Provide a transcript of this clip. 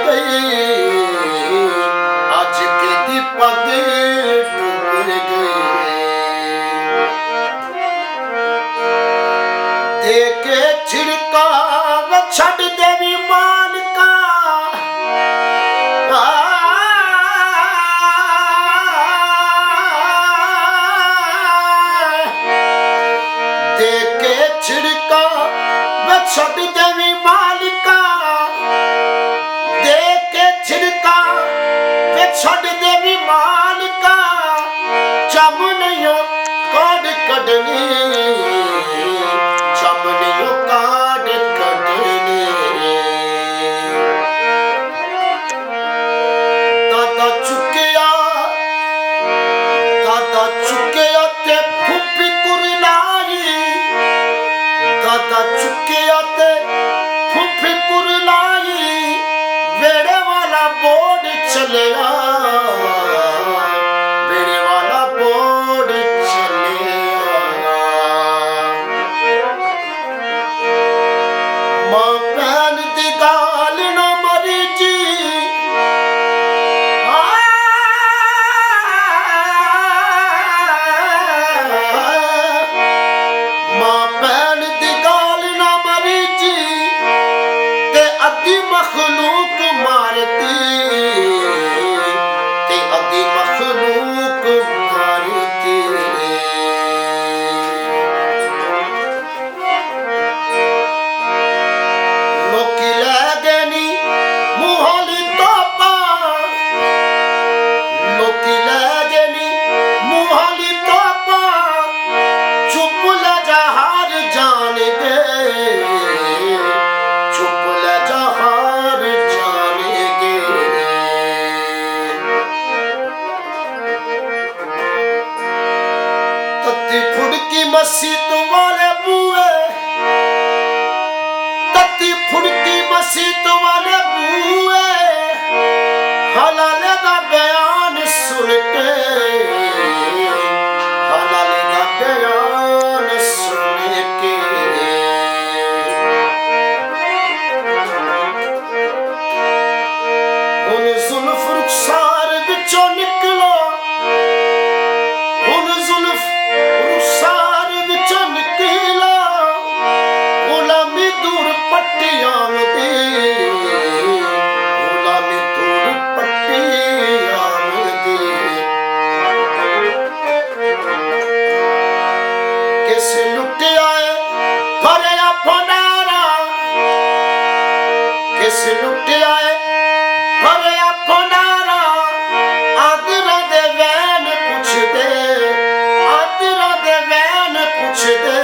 गई, आज के दीपक डूब गए। देके छिड़का छड़ देवी मान का, देके छिड़का छड़ देवी मालिका, देके छिड़का छड़ देवी मालिका, चमनियों काट कटनी, चमनियों काट कटनी। दादा चुकिया ते फुफी कुरलाई, दादा चुकिया ते फुफी कुरलाई, वेड़े वाला बोर्ड चलेगा, वेड़े वाला बोर्ड चलेगा। मां भैन दी गाल ना मरी जी, मां भैन दी गाल ना मरी जी, ते अद्धी मखलूक मारती, ते अद्धी मखलूक मारती। लोकी लै देनी मुहाली तोपा, लोकी लै देनी मुहाली तोपा, चुप ले जा हार जानेंगे, चुप ले जा हार जानेंगे। तत्ती फुड़की मस्जिद वाले बुए, तत्ती फुड़की मस्जिद वाले बुए, हलाले दा बयान सुन के, हलाले दा बयान सुन के। हुन जुल्फ रुखसार विचों निकलो, हुन जुल्फ रुखसार विचों निकलो, गुलामी दूर पट्टियां दी, गुलामी दूर पट्टियां दी। किस लुटिया भरिया भंडारा, किस लुटिया भरिया भंडारा, आदरा दे वैन पुछदे, आदरा दे वैन पुछदे,